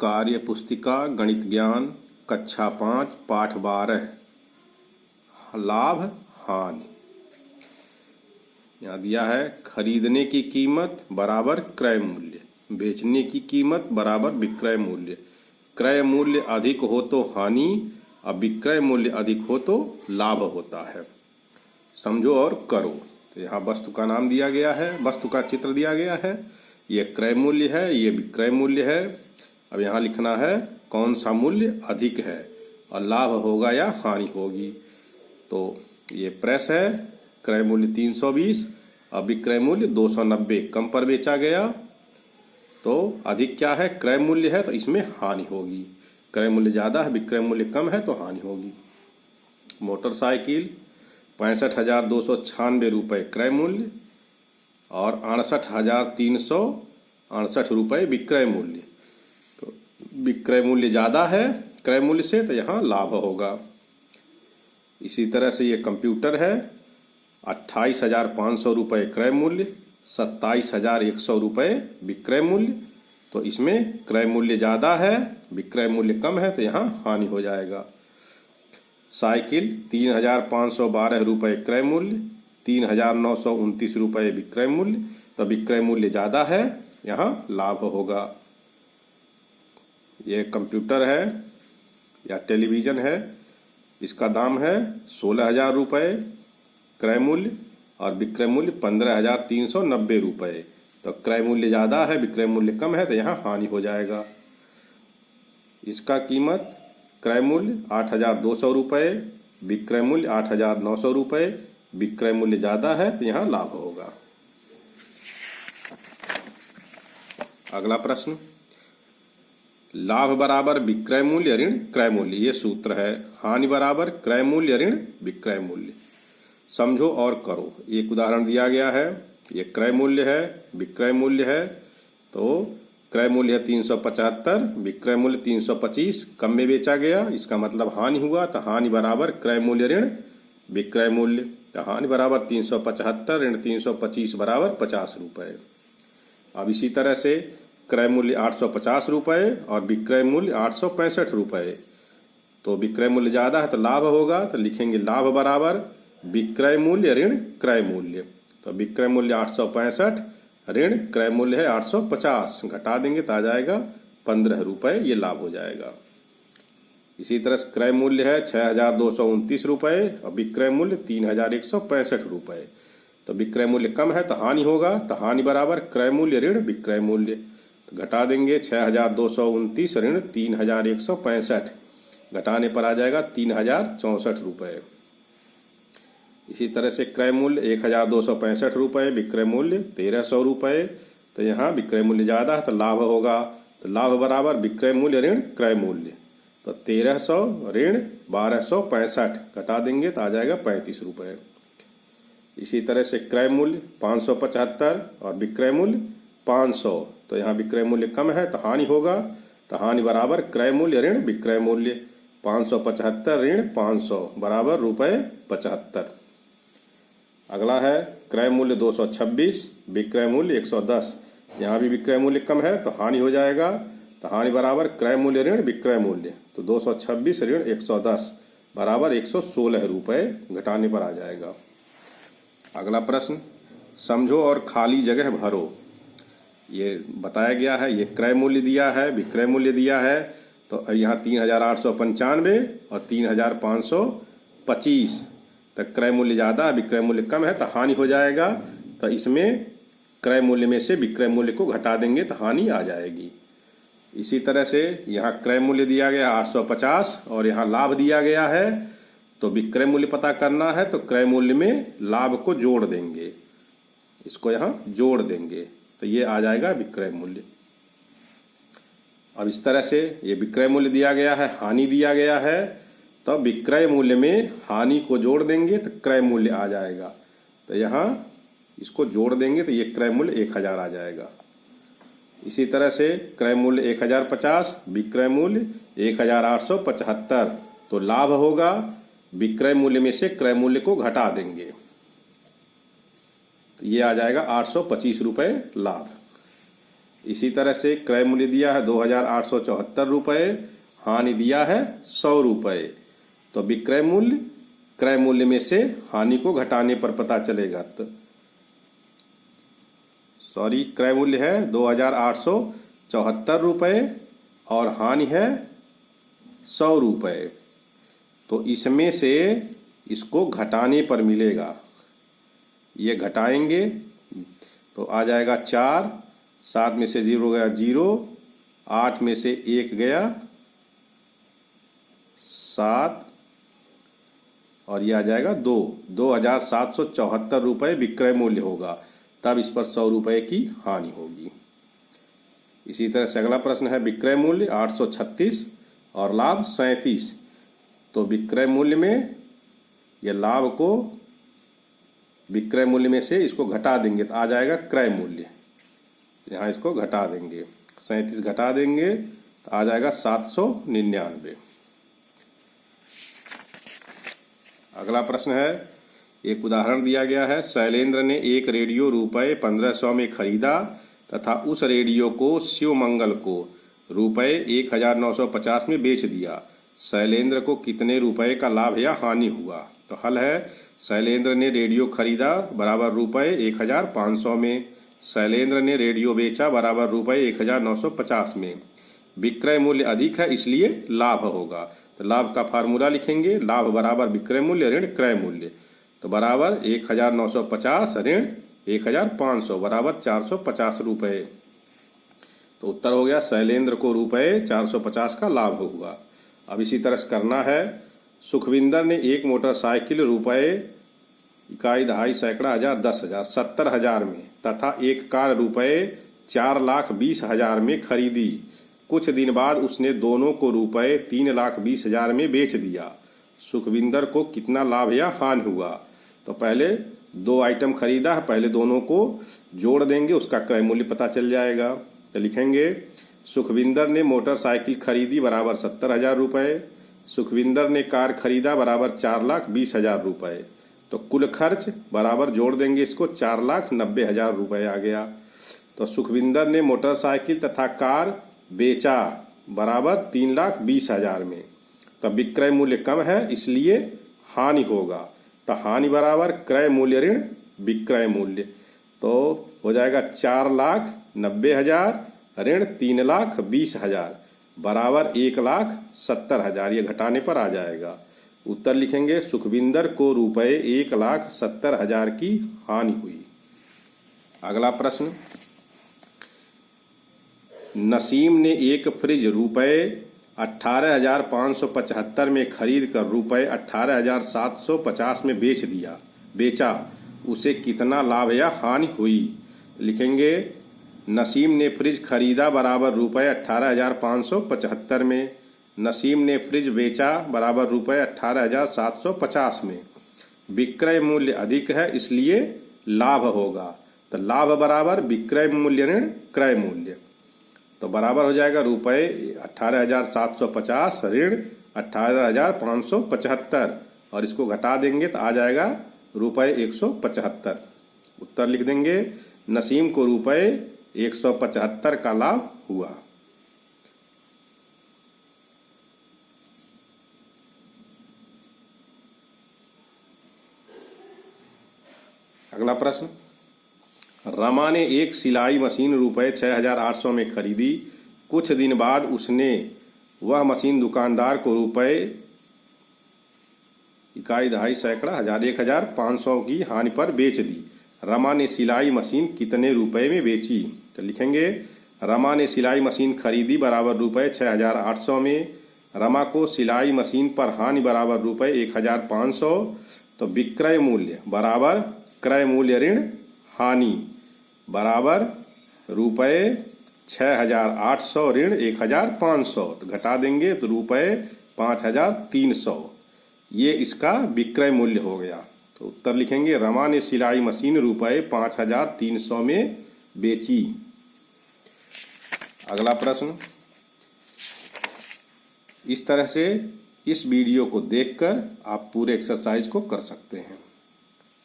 कार्य पुस्तिका गणित ज्ञान कक्षा 5 पाठ 12 लाभ हानि। यहाँ दिया है खरीदने की कीमत बराबर क्रय मूल्य, बेचने की कीमत बराबर विक्रय मूल्य। क्रय मूल्य अधिक हो तो हानि और विक्रय मूल्य अधिक हो तो लाभ होता है। समझो और करो। तो यहाँ वस्तु का नाम दिया गया है, वस्तु का चित्र दिया गया है, ये क्रय मूल्य है, ये विक्रय मूल्य है। अब यहाँ लिखना है कौन सा मूल्य अधिक है और लाभ होगा या हानि होगी। तो ये प्रेस है, क्रय मूल्य 320 और विक्रय मूल्य 290, कम पर बेचा गया तो अधिक क्या है, क्रय मूल्य है, तो इसमें हानि होगी। क्रय मूल्य ज़्यादा है, विक्रय मूल्य कम है तो हानि होगी। मोटरसाइकिल 65,296 रुपये क्रय मूल्य और 68,368 रुपये विक्रय मूल्य। तो विक्रय मूल्य ज़्यादा है क्रय मूल्य से, तो यहाँ लाभ होगा। इसी तरह से ये कंप्यूटर है 28,500 रुपये क्रय मूल्य, 27,100 रुपये विक्रय मूल्य। तो इसमें क्रय मूल्य ज़्यादा है विक्रय मूल्य कम है, तो यहाँ हानि हो जाएगा। साइकिल 3,512 रुपये क्रय मूल्य, 3,929 रुपये विक्रय मूल्य। तो विक्रय मूल्य ज़्यादा है, यहाँ लाभ होगा। ये कंप्यूटर है या टेलीविज़न है, इसका दाम है 16,000 रुपये क्रय मूल्य और विक्रय मूल्य 15,390 रुपये। तो क्रय मूल्य ज़्यादा है विक्रय मूल्य कम है, तो यहाँ हानि हो जाएगा। इसका कीमत क्रय मूल्य 8,200 रुपये, विक्रय मूल्य 8,900 रुपये, विक्रय मूल्य ज़्यादा है तो यहाँ लाभ होगा। अगला प्रश्न, लाभ बराबर विक्रय मूल्य ऋण क्रय मूल्य, ये सूत्र है। हानि बराबर क्रय मूल्य ऋण विक्रय मूल्य। समझो और करो। एक उदाहरण दिया गया है, ये क्रय मूल्य है, विक्रय मूल्य है। तो क्रय मूल्य है 375, विक्रय मूल्य 325, कम में बेचा गया, इसका मतलब हानि हुआ। तो हानि बराबर क्रय मूल्य ऋण विक्रय मूल्य। तो हानि बराबर 375 ऋण 325 बराबर 50 रुपये। अब इसी तरह से क्रय मूल्य 850 रुपये और विक्रय मूल्य 865 रुपये। तो विक्रय मूल्य ज़्यादा है तो लाभ होगा। तो लिखेंगे लाभ बराबर विक्रय मूल्य ऋण क्रय मूल्य। तो विक्रय मूल्य 865 ऋण क्रय मूल्य है 850, घटा देंगे तो आ जाएगा 15 रुपये, ये लाभ हो जाएगा। इसी तरह से क्रय मूल्य है 6,229 रुपये और विक्रय मूल्य 3,165 रुपये। तो विक्रय मूल्य कम है तो हानि होगा। तो हानि बराबर क्रय मूल्य ऋण विक्रय मूल्य। तो घटा देंगे 6,229 ऋण 3,165, घटाने पर आ जाएगा 3,064 रुपये। इसी तरह से क्रय मूल्य 1,265 रुपये, विक्रय मूल्य 1,300 रुपये। तो यहाँ विक्रय मूल्य ज़्यादा है तो लाभ होगा। तो लाभ बराबर विक्रय मूल्य ऋण क्रय मूल्य। तो 1,300 ऋण 1,265, घटा देंगे तो आ जाएगा 35 रुपये। इसी तरह से क्रय मूल्य 575 और विक्रय मूल्य 500। तो यहाँ विक्रय मूल्य कम है तो हानि होगा। तो हानि बराबर क्रय मूल्य ऋण विक्रय मूल्य। 575 ऋण 500 बराबर ₹75। अगला है क्रय मूल्य 226, विक्रय मूल्य 110। यहाँ भी विक्रय मूल्य कम है तो हानि हो जाएगा। तो हानि बराबर क्रय मूल्य ऋण विक्रय मूल्य। तो 226 ऋण 110 बराबर 116 रुपये, घटाने पर आ जाएगा। अगला प्रश्न, समझो और खाली जगह भरो। ये बताया गया है, ये क्रय मूल्य दिया है, विक्रय मूल्य दिया है। तो यहाँ 3,895 और 3,525। तो क्रय मूल्य ज़्यादा है विक्रय मूल्य कम है तो हानि हो जाएगा। तो इसमें क्रय मूल्य में से विक्रय मूल्य को घटा देंगे तो हानि आ जाएगी। इसी तरह से यहाँ क्रय मूल्य दिया गया 850 और यहाँ लाभ दिया गया है। तो विक्रय मूल्य पता करना है तो क्रय मूल्य में लाभ को जोड़ देंगे, इसको यहाँ जोड़ देंगे तो ये आ जाएगा विक्रय मूल्य। अब इस तरह से ये विक्रय मूल्य दिया गया है, हानि दिया गया है। तो विक्रय मूल्य में हानि को जोड़ देंगे तो क्रय मूल्य आ जाएगा। तो यहाँ इसको जोड़ देंगे तो ये क्रय मूल्य 1,000 आ जाएगा। इसी तरह से क्रय मूल्य 1,050, विक्रय मूल्य 1,875। तो लाभ होगा, विक्रय मूल्य में से क्रय मूल्य को घटा देंगे तो ये आ जाएगा 825 रुपये लाभ। इसी तरह से क्रय मूल्य दिया है 2874 रुपये, हानि दिया है 100 रुपये। तो विक्रय मूल्य क्रय मूल्य में से हानि को घटाने पर पता चलेगा। तो क्रय मूल्य है 2874 रुपये और हानि है 100 रुपये। तो इसमें से इसको घटाने पर मिलेगा, ये घटाएंगे तो आ जाएगा 4, 7 में से 0 गया 0, 8 में से 1 गया 7 और ये आ जाएगा 2। 2774 रुपये विक्रय मूल्य होगा, तब इस पर 100 रुपये की हानि होगी। इसी तरह से अगला प्रश्न है विक्रय मूल्य 836 और लाभ 37। तो विक्रय मूल्य में ये लाभ को विक्रय मूल्य में से इसको घटा देंगे तो आ जाएगा क्रय मूल्य। यहाँ इसको घटा देंगे, 37 घटा देंगे तो आ जाएगा 799। अगला प्रश्न है, एक उदाहरण दिया गया है। शैलेंद्र ने एक रेडियो रुपये 1500 में खरीदा तथा उस रेडियो को शिवमंगल को रुपये 1950 में बेच दिया। शैलेंद्र को कितने रुपए का लाभ या हानि हुआ? तो हल है, शैलेंद्र ने रेडियो खरीदा बराबर रुपये 1500 में, शैलेंद्र ने रेडियो बेचा बराबर रुपये 1950 में। विक्रय मूल्य अधिक है इसलिए लाभ होगा। तो लाभ का फार्मूला लिखेंगे, लाभ बराबर विक्रय मूल्य ऋण क्रय मूल्य। तो बराबर 1950 ऋण 1500 बराबर 450 रुपये। तो उत्तर हो गया शैलेंद्र को रुपये 450 का लाभ हुआ। अब इसी तरह से करना है। सुखविंदर ने एक मोटरसाइकिल रुपये इकाई दहाई सैकड़ा हजार 10,000 70,000 में तथा एक कार रुपये 4,20,000 में खरीदी। कुछ दिन बाद उसने दोनों को रुपये 3,20,000 में बेच दिया। सुखविंदर को कितना लाभ या हानि हुआ? तो पहले 2 आइटम खरीदा है, पहले दोनों को जोड़ देंगे, उसका क्रय मूल्य पता चल जाएगा। तो लिखेंगे सुखविंदर ने मोटरसाइकिल खरीदी बराबर 70,000 रुपये, सुखविंदर ने कार खरीदा बराबर 4,20,000 रुपये। तो कुल खर्च बराबर जोड़ देंगे इसको 4,90,000 रुपये आ गया। तो सुखविंदर ने मोटरसाइकिल तथा कार बेचा बराबर 3,20,000 में। तो विक्रय मूल्य कम है इसलिए हानि होगा। तो हानि बराबर क्रय मूल्य ऋण विक्रय मूल्य। तो हो जाएगा 4,90,000 ऋण 3,20,000 बराबर 1,70,000। ये घटाने पर आ जाएगा। उत्तर लिखेंगे सुखविंदर को रुपये 1,70,000 की हानि हुई। अगला प्रश्न, नसीम ने एक फ्रिज रुपये 18,575 में खरीद कर रुपये 18,750 में बेचा, उसे कितना लाभ या हानि हुई? लिखेंगे नसीम ने फ्रिज खरीदा बराबर रुपये 18,575 में, नसीम ने फ्रिज बेचा बराबर रुपये 18,750 में। विक्रय मूल्य अधिक है इसलिए लाभ होगा। तो लाभ बराबर विक्रय मूल्य ऋण क्रय मूल्य। तो बराबर हो जाएगा रुपये 18,750 ऋण 18,575 और इसको घटा देंगे तो आ जाएगा रुपये 175। उत्तर लिख देंगे नसीम को रुपये 175 का लाभ हुआ। अगला प्रश्न, रमा ने एक सिलाई मशीन रुपये 6,800 में खरीदी। कुछ दिन बाद उसने वह मशीन दुकानदार को रुपये इकाई दहाई सैकड़ा हजार 1,500 की हानि पर बेच दी। रमा ने सिलाई मशीन कितने रुपए में बेची? तो लिखेंगे रमा ने सिलाई मशीन खरीदी बराबर रुपये 6,800 में, रमा को सिलाई मशीन पर हानि बराबर रुपये 1,500। तो विक्रय मूल्य बराबर क्रय मूल्य ऋण हानि बराबर रुपये 6,800 ऋण 1,500। तो घटा देंगे तो रुपये 5,300। ये इसका विक्रय मूल्य हो गया। तो उत्तर लिखेंगे रमा ने सिलाई मशीन रुपये 5,300 में बेची। अगला प्रश्न, इस तरह से इस वीडियो को देखकर आप पूरे एक्सरसाइज को कर सकते हैं।